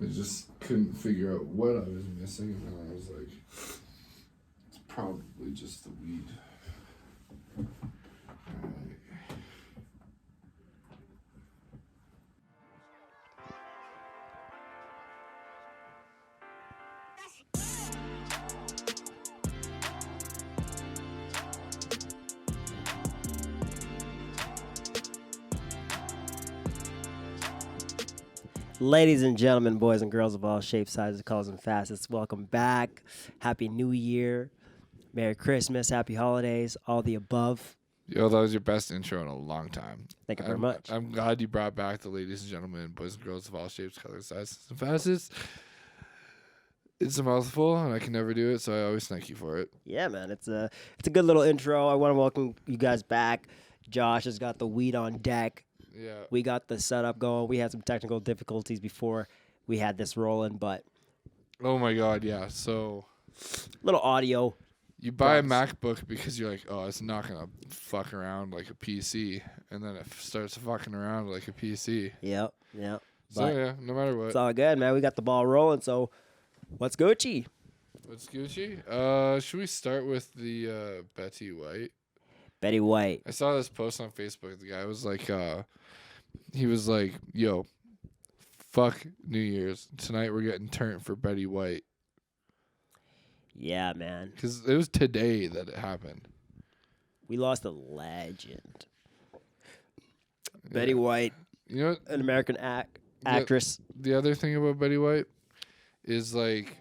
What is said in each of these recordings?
I just couldn't figure out what I was missing, and then I was like, it's probably just the weed. Ladies and gentlemen, boys and girls of all shapes, sizes, colors, and facets, welcome back. Happy New Year. Merry Christmas. Happy holidays. All the above. Yo, that was your best intro in a long time. Thank you very much. I'm glad you brought back the ladies and gentlemen, boys and girls of all shapes, colors, sizes, and facets. It's a mouthful, and I can never do it, so I always thank you for it. Yeah, man. It's a good little intro. I want to welcome you guys back. Josh has got the weed on deck. Yeah. We got the setup going. We had some technical difficulties before we had this rolling, but Oh my God, yeah. So little audio. you buy a Props. MacBook because you're like, oh, it's not gonna fuck around like a PC, and then it starts fucking around like a PC. Yep. So But yeah, no matter what. it's all good, man. We got the ball rolling, so what's Gucci? What's Gucci? Should we start with the Betty White? Betty White. I saw this post on Facebook. The guy was like, he was like, yo, fuck New Year's. Tonight we're getting turned for Betty White. Yeah, man. Because it was today that it happened. We lost a legend. Yeah. Betty White, You know, an American actress. the other thing about Betty White is like,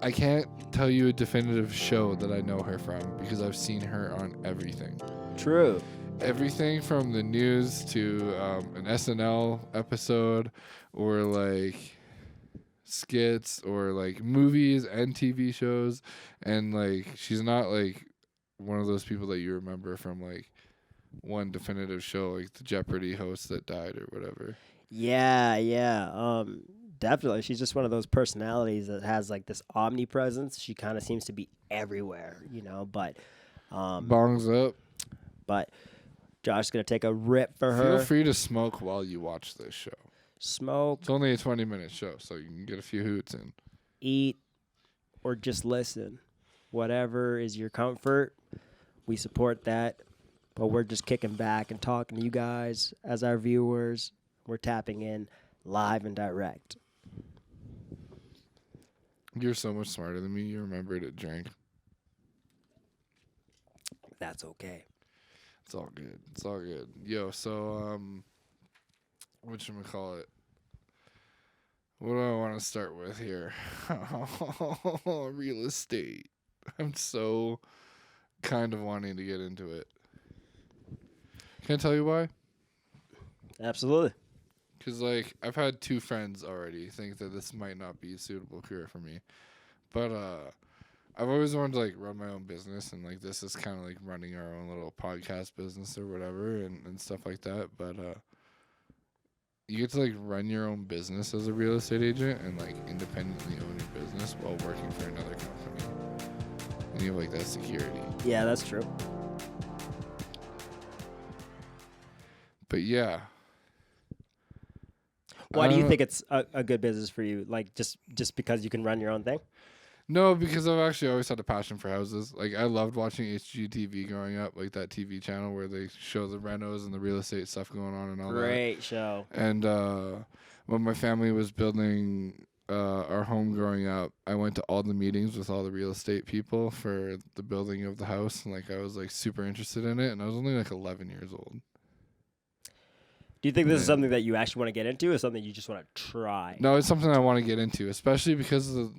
I can't tell you a definitive show that I know her from because I've seen her on everything. True. Everything from the news to an SNL episode or like skits or like movies and TV shows. And like, she's not like one of those people that you remember from like one definitive show, like the Jeopardy host that died or whatever. Yeah. Definitely. She's just one of those personalities that has like this omnipresence. She kind of seems to be everywhere, but Bongs up. but Josh's going to take a rip for her. Feel free to smoke while you watch this show. Smoke, It's only a 20-minute show, so you can get a few hoots in. eat, or just listen. Whatever is your comfort, we support that. But we're just kicking back and talking to you guys as our viewers. We're tapping in live and direct. You're so much smarter than me. You remember to drink. That's okay. It's all good. It's all good. Yo, so whatchamacallit? What do I want to start with here? Real estate. I'm so kind of wanting to get into it. Can I tell you why? Absolutely. Because, like, I've had 2 friends already think that this might not be a suitable career for me. But I've always wanted to, like, run my own business. And, like, this is kind of like running our own little podcast business or whatever and stuff like that. But you get to, like, run your own business as a real estate agent and, like, independently own your business while working for another company. And you have, like, that security. Yeah, that's true. But, yeah. Why do you think it's a good business for you? Like, just because you can run your own thing? No, because I've actually always had a passion for houses. Like, I loved watching HGTV growing up, like that TV channel where they show the renos and the real estate stuff going on and all that. Great show. And when my family was building our home growing up, I went to all the meetings with all the real estate people for the building of the house. And, like, I was, like, super interested in it. And I was only, like, 11 years old. Do you think this is something that you actually want to get into or something you just want to try? No, it's something I want to get into, especially because of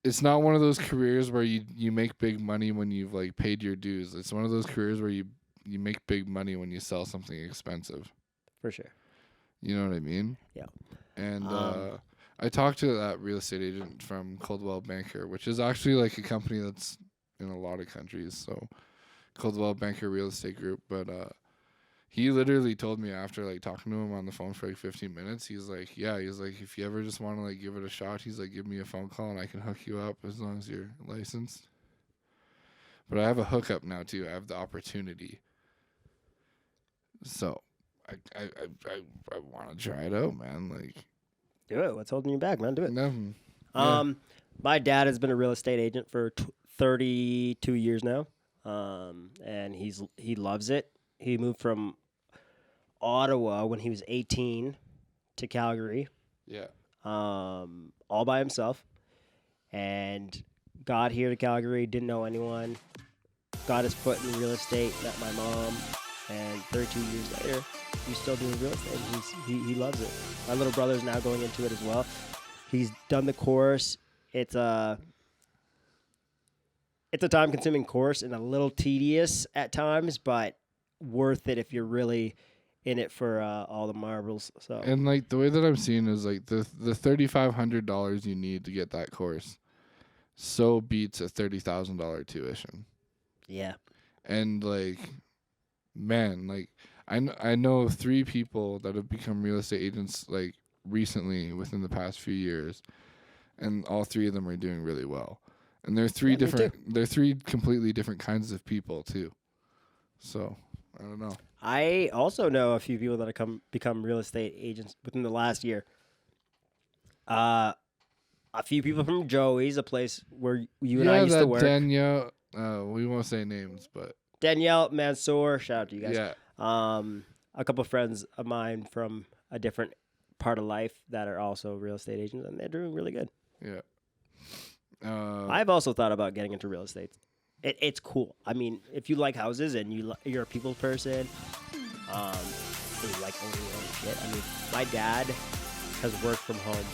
it's not one of those careers where you make big money when you've like paid your dues. It's one of those careers where you make big money when you sell something expensive. For sure. You know what I mean? Yeah. And I talked to that real estate agent from Coldwell Banker, which is actually like a company that's in a lot of countries. So Coldwell Banker Real Estate Group, but he literally told me after like talking to him on the phone for like 15 minutes, he's like, if you ever just want to like give it a shot, he's like, give me a phone call and I can hook you up as long as you're licensed. But I have a hookup now too. I have the opportunity. So I want to try it out, man. Like, Do it. What's holding you back, man? Do it. nothing. My dad has been a real estate agent for 32 years now, and he loves it. He moved from Ottawa when he was 18 to Calgary, Yeah. all by himself, and got here to Calgary, didn't know anyone, got his foot in real estate, met my mom, and 32 years later, he's still doing real estate. He loves it. My little brother's now going into it as well. He's done the course. It's a time-consuming course and a little tedious at times, but worth it if you're really in it for all the marbles. So, And like the way that I'm seeing is like the $3,500 you need to get that course so beats a $30,000 tuition. yeah. And like, man, like I know 3 people that have become real estate agents like recently within the past few years, and all 3 of them are doing really well. And they're 3 they're 3 completely different kinds of people too. So I don't know. I also know a few people that have become real estate agents within the last year. A few people from Joey's, a place where you and I used to work. Danielle, we won't say names, but Danielle, Mansoor, shout out to you guys. yeah. A couple of friends of mine from a different part of life that are also real estate agents, and they're doing really good. Yeah. I've also thought about getting into real estate. It's cool. I mean, if you like houses and you're a people person, and you like owning your own shit. I mean, my dad has worked from home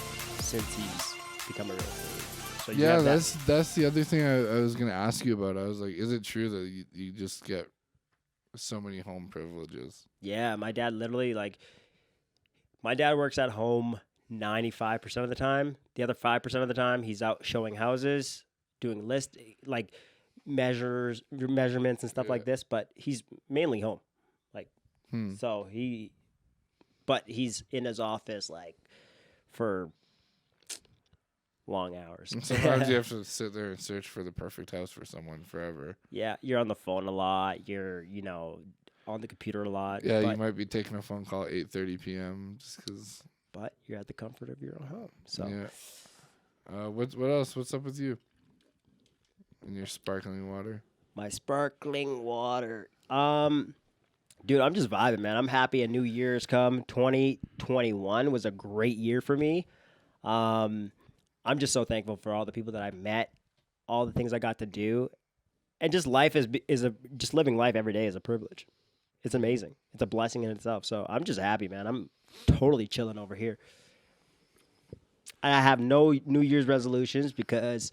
since he's become a real estate agent. So yeah, that's the other thing I was gonna ask you about. I was like, is it true that you just get so many home privileges? Yeah, my dad literally my dad works at home 95% of the time. The other 5% of the time, he's out showing houses, doing measurements and stuff like this. But he's mainly home, so but he's in his office for long hours. Sometimes you have to sit there and search for the perfect house for someone forever. Yeah, you're on the phone a lot. You're on the computer a lot. Yeah, you might be taking a phone call at 8:30 p.m. just because. But you're at the comfort of your own home. So yeah. What else? What's up with you? And your sparkling water. My sparkling water. Dude, I'm just vibing, man. I'm happy a new year's come. 2021 was a great year for me. I'm just so thankful for all the people that I met, all the things I got to do, and just life just living life every day is a privilege. It's amazing. It's a blessing in itself. So I'm just happy, man. I'm totally chilling over here. I have no New Year's resolutions because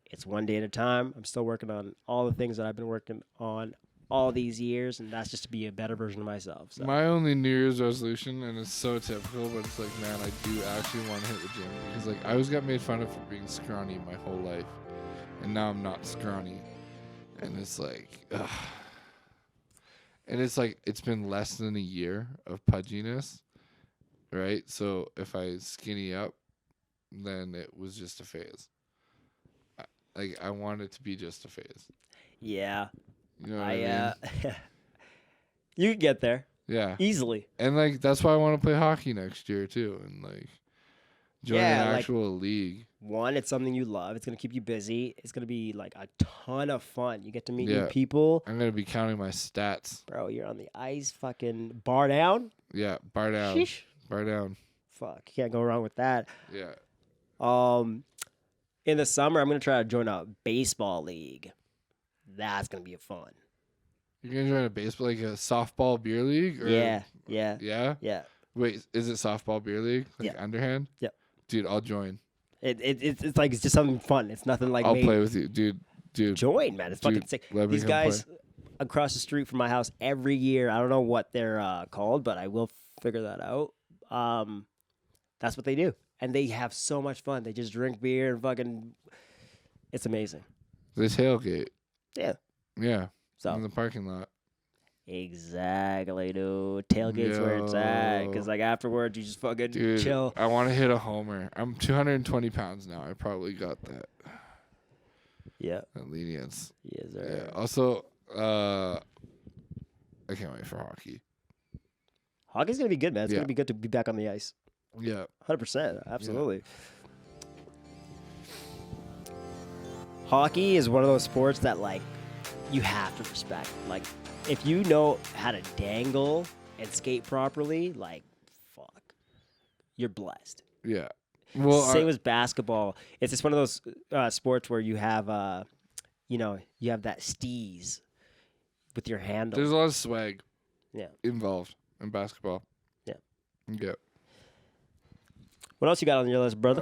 it's one day at a time. I'm still working on all the things that I've been working on all these years, and that's just to be a better version of myself. So. My only New Year's resolution, and it's so typical, but it's like, man, I do actually want to hit the gym because I always got made fun of for being scrawny my whole life, and now I'm not scrawny, and it's like, ugh. And it's like it's been less than a year of pudginess, right? So if I skinny up, then it was just a phase. I want it to be just a phase. Yeah. You know what I mean? You can get there. Yeah. Easily. And that's why I want to play hockey next year too, and join an actual league. One, it's something you love. It's gonna keep you busy. It's gonna be a ton of fun. You get to meet new people. I'm gonna be counting my stats. Bro, you're on the ice, fucking bar down. Yeah, bar down. Sheesh. Bar down. Fuck, you can't go wrong with that. Yeah. In the summer, I'm gonna try to join a baseball league. That's gonna be fun. You're gonna join a baseball, a softball beer league? Or, Yeah. Yeah. Wait, is it softball beer league? Underhand? Yeah. Dude, I'll join. It's just something fun. It's nothing I'll play with you, dude. Join, man. It's fucking sick. These guys across the street from my house every year. I don't know what they're called, but I will figure that out. That's what they do, and they have so much fun. They just drink beer and fucking. It's amazing. The tailgate. Yeah. Yeah. So in the parking lot. Exactly, dude. Tailgate's where it's at. Because afterwards, you just fucking chill. I want to hit a homer. I'm 220 pounds now. I probably got that. Yeah. That lenience. Yes, sir. Yeah. Also, I can't wait for hockey. Hockey's gonna be good, man. It's Yeah. gonna be good to be back on the ice. Yeah. 100%. Absolutely. Hockey is one of those sports that, like, you have to respect. Like, if you know how to dangle and skate properly, like, fuck, you're blessed. Yeah. Well, Same as basketball. It's just one of those sports where you have, you have that steez with your handle. there's a lot of swag Yeah. involved in basketball. Yeah. Yeah. What else you got on your list, brother?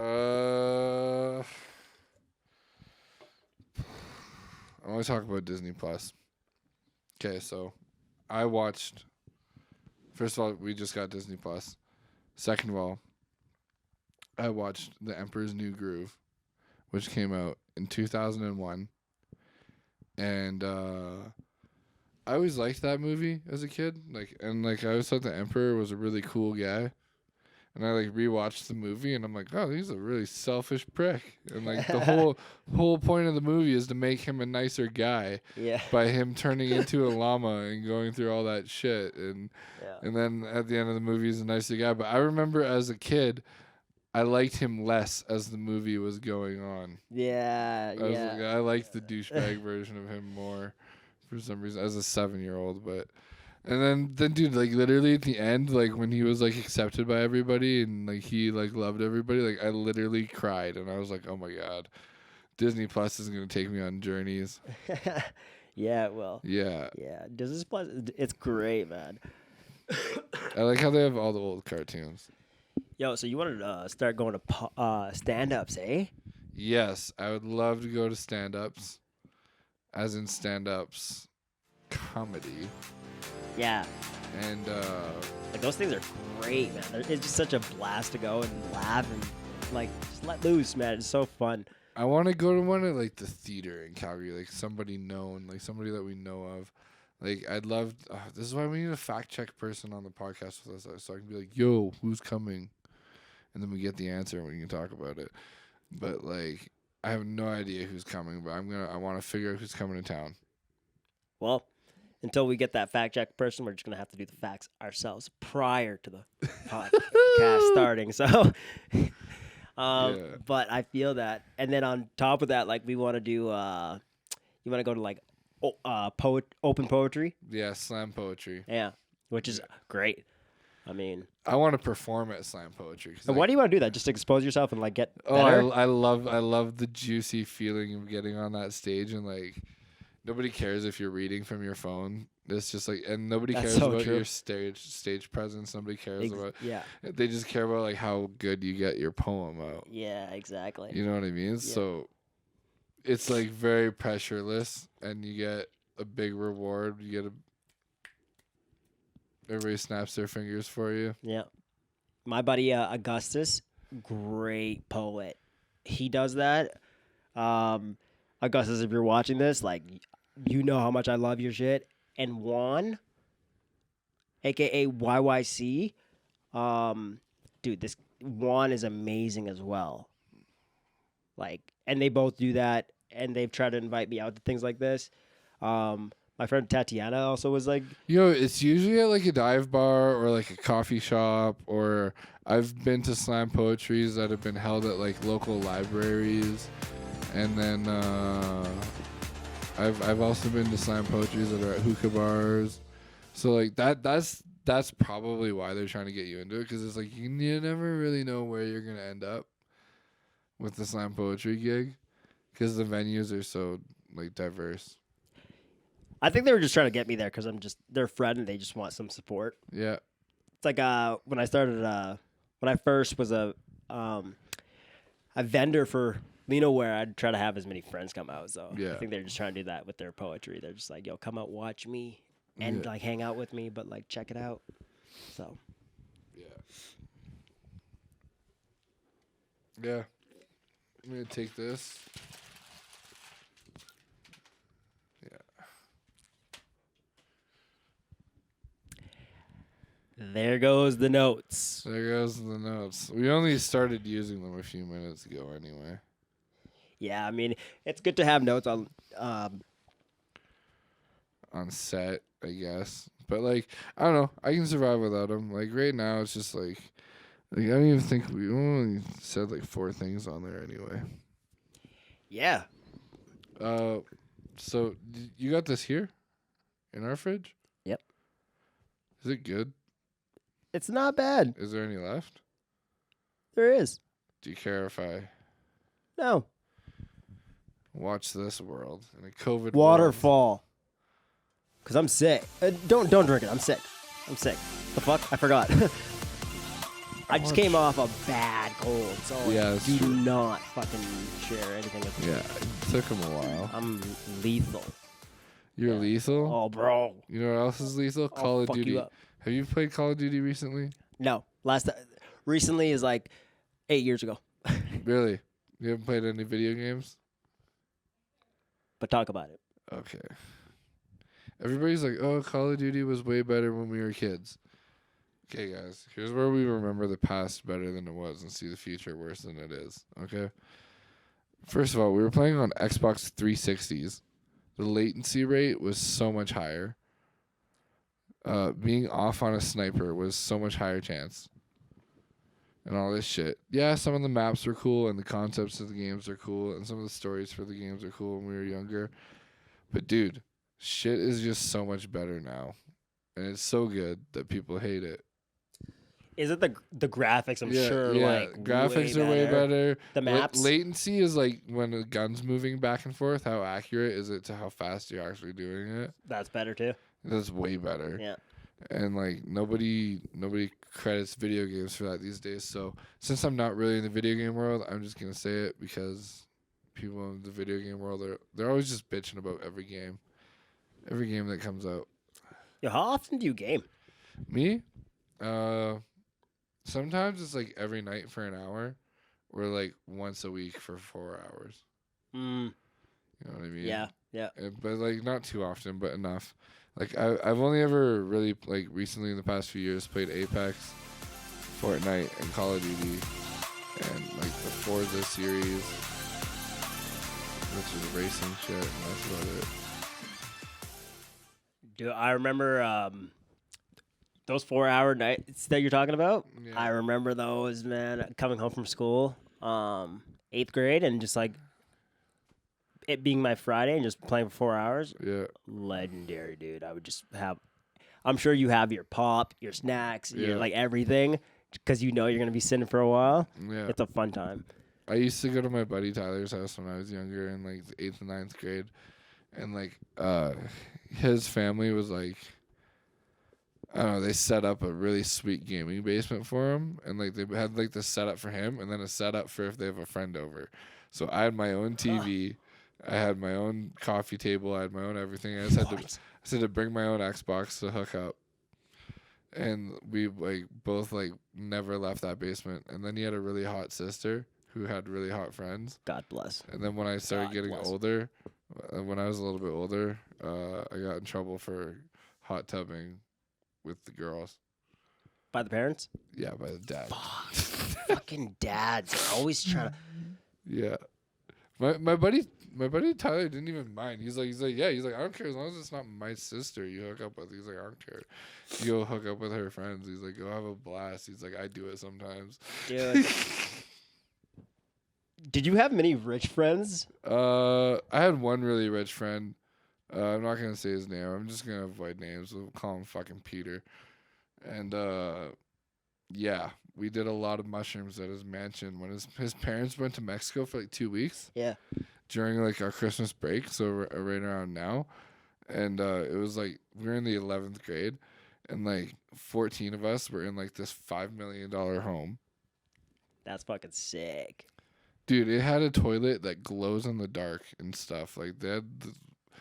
I want to talk about Disney Plus. Okay, so I watched. First of all, we just got Disney Plus. Second of all, I watched The Emperor's New Groove, which came out in 2001, and I always liked that movie as a kid. I always thought the Emperor was a really cool guy. And I rewatched the movie, and I'm like, oh, he's a really selfish prick. And the whole point of the movie is to make him a nicer guy by him turning into a llama and going through all that shit. And then at the end of the movie, he's a nicer guy. But I remember as a kid, I liked him less as the movie was going on. I liked the douchebag version of him more for some reason as a 7-year-old, but. And then, dude, literally at the end, when he was accepted by everybody and he loved everybody, I literally cried and I was like, oh my god, Disney Plus is gonna take me on journeys. Yeah, it will. Yeah. Yeah, Disney Plus, it's great, man. I like how they have all the old cartoons. Yo, so you wanted to start going to stand-ups, eh? Yes, I would love to go to stand-ups, as in stand-ups comedy. Yeah. And those things are great, man. It's just such a blast to go and laugh and just let loose, man. It's so fun. I want to go to one at the theater in Calgary, somebody known, somebody that we know of. I'd love. This is why we need a fact check person on the podcast with us, so I can be like, "Yo, who's coming?" And then we get the answer and we can talk about it. But I have no idea who's coming, but I want to figure out who's coming to town. Well, until we get that fact check person, we're just going to have to do the facts ourselves prior to the podcast starting. So, but I feel that. And then on top of that, we want to do, you want to go to open poetry? Yeah, slam poetry. Yeah, which is great. I mean, I want to perform at slam poetry. And why do you want to do that? Just to expose yourself and get better? I love the juicy feeling of getting on that stage and nobody cares if you're reading from your phone. It's just and nobody cares about your stage presence. Nobody cares about. Yeah. They just care about how good you get your poem out. Yeah, exactly. You know what I mean? Yeah. So it's very pressureless, and you get a big reward. Everybody snaps their fingers for you. Yeah. My buddy Augustus, great poet. He does that. Augustus, if you're watching this, you know how much I love your shit. And Juan, a.k.a. YYC, dude, this Juan is amazing as well. And they both do that, and they've tried to invite me out to things like this. My friend Tatiana also was it's usually at a dive bar or a coffee shop, or I've been to slam poetries that have been held at local libraries. And then I've also been to slam poetries that are at hookah bars. So that's probably why they're trying to get you into it, because it's you never really know where you're gonna end up with the slam poetry gig, because the venues are so diverse. I think they were just trying to get me there because I'm just their friend and they just want some support. Yeah. It's when I started when I first was a vendor for LINO WEAR, I'd try to have as many friends come out. So I think they're just trying to do that with their poetry. They're just yo, come out, watch me, and hang out with me, but check it out. So. Yeah. I'm gonna take this. Yeah. There goes the notes. There goes the notes. We only started using them a few minutes ago anyway. Yeah, I mean, it's good to have notes on set, I guess. But like, I don't know. I can survive without them. Like right now, it's just like I don't even think we only said like 4 things on there anyway. Yeah. So you got this here in our fridge? Yep. Is it good? It's not bad. Is there any left? There is. Do you care if I No. watch this world in a COVID world? Waterfall. Because I'm sick. Don't drink it. I'm sick. The fuck? I forgot. I just came off a bad cold, so Yeah, that's do true. not fucking share anything with me. Yeah, it took him a while. I'm lethal. You're lethal? Oh, bro. You know what else is lethal? Call I'll of fuck you Duty. up. Have you played Call of Duty recently? No. Recently is like 8 years ago. Really? You haven't played any video games? But talk about it. Okay. Everybody's like, oh, Call of Duty was way better when we were kids. Okay, guys, here's where we remember the past better than it was and see the future worse than it is, okay? First of all, we were playing on Xbox 360s. The latency rate was so much higher. Being off on a sniper was so much higher chance. And all this shit. Yeah, some of the maps were cool and the concepts of the games are cool and some of the stories for the games are cool when we were younger. But, dude, shit is just so much better now. And it's so good that people hate it. Is it the graphics? I'm sure. Yeah, Like graphics are way better. The maps. Latency is like when the gun's moving back and forth. How accurate is it to how fast you're actually doing it? That's better too. That's way better. Yeah. And like nobody credits video games for that these days. So since I'm not really in the video game world, I'm just gonna say it because people in the video game world they're always just bitching about every game that comes out. Yeah, how often do you game? Me, sometimes it's like every night for an hour, or like once a week for 4 hours. Mm. You know what I mean? Yeah. But like not too often, but enough. Like I've only ever really like recently in the past few years played Apex, Fortnite, and Call of Duty, and like the Forza series, which is racing shit. And that's about it. Do I remember those 4 hour nights that you're talking about? Yeah. I remember those, man. Coming home from school, 8th grade, and just like it being my Friday and just playing for 4 hours. Yeah. Legendary, dude. I would just have. I'm sure you have your pop, your snacks, your Yeah. like everything, because you know you're gonna be sitting for a while. Yeah. It's a fun time. I used to go to my buddy Tyler's house when I was younger in like the 8th and 9th grade. And like his family was like, I don't know, they set up a really sweet gaming basement for him. And like they had like the setup for him and then a setup for if they have a friend over. So I had my own TV. I had my own coffee table. I had my own everything. I just had to bring my own Xbox to hook up. And we like both like never left that basement. And then he had a really hot sister who had really hot friends. God bless. And then when I started God getting bless. older, when I was a little bit older, I got in trouble for hot tubbing with the girls. By the parents? Yeah, by the dad. Fucking dads are always trying to. Yeah. My buddy Tyler didn't even mind. He's like, yeah, I don't care as long as it's not my sister you hook up with. He's like, I don't care. You go hook up with her friends. He's like, go have a blast. He's like, I do it sometimes. Dude. Did you have many rich friends? I had one really rich friend. I'm not gonna say his name. I'm just gonna avoid names. We'll call him fucking Peter. And yeah, we did a lot of mushrooms at his mansion when his parents went to Mexico for like 2 weeks. Yeah. During like our Christmas break, so right around now, and it was like we were in the 11th grade, and like 14 of us were in like this $5 million home. That's fucking sick. Dude, it had a toilet that glows in the dark and stuff. Like they had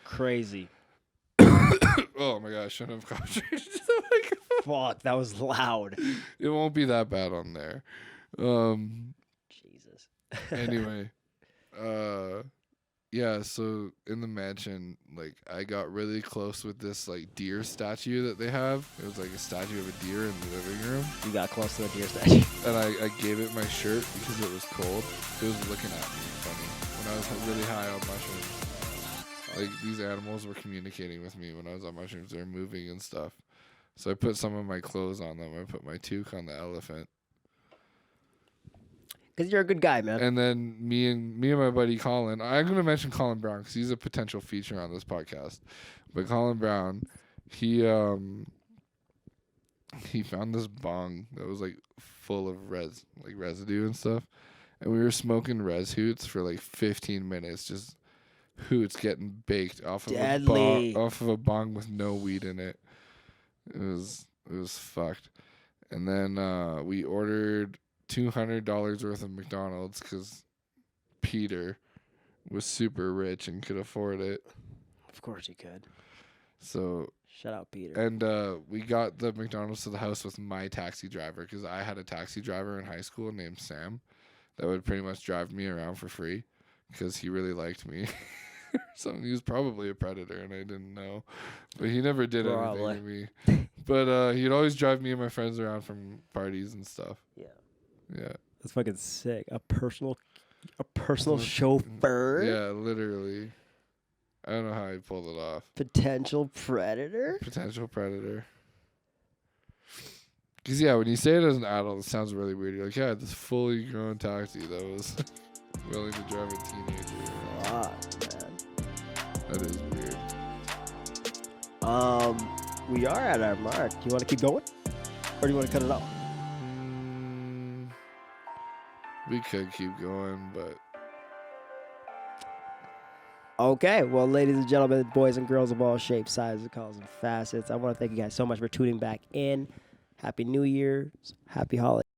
Crazy. oh my gosh, I shouldn't have concentrated. Fuck, that was loud. It won't be that bad on there. Jesus. Anyway, yeah, so in the mansion, like I got really close with this like deer statue that they have. It was like a statue of a deer in the living room. You got close to a deer statue. And I gave it my shirt because it was cold. It was looking at me funny when I was really high on mushrooms. Like these animals were communicating with me when I was on mushrooms. They were moving and stuff. So I put some of my clothes on them. I put my toque on the elephant. Because you're a good guy, man. And then me and my buddy Colin, I'm going to mention Colin Brown because he's a potential feature on this podcast. But Colin Brown, he found this bong that was like full of residue and stuff. And we were smoking res hoots for like 15 minutes, just hoots getting baked off of a bong with no weed in it. It was fucked. And then we ordered $200 worth of McDonald's because Peter was super rich and could afford it. Of course he could. So shout out Peter. And we got the McDonald's to the house with my taxi driver because I had a taxi driver in high school named Sam that would pretty much drive me around for free because he really liked me. Something. He was probably a predator and I didn't know, but he never did anything to me. But he'd always drive me and my friends around from parties and stuff. Yeah. That's fucking sick. A personal chauffeur. Yeah, literally. I don't know how he pulled it off. Potential predator. Because, yeah, when you say it as an adult, it sounds really weird. You're like, yeah, this fully grown taxi that was willing to drive a teenager. Wow, man. That is weird. We are at our mark. Do you want to keep going? Or do you want to cut it off? We could keep going, but... Okay, well, ladies and gentlemen, boys and girls of all shapes, sizes, colors, and facets, I want to thank you guys so much for tuning back in. Happy New Year's. Happy holidays.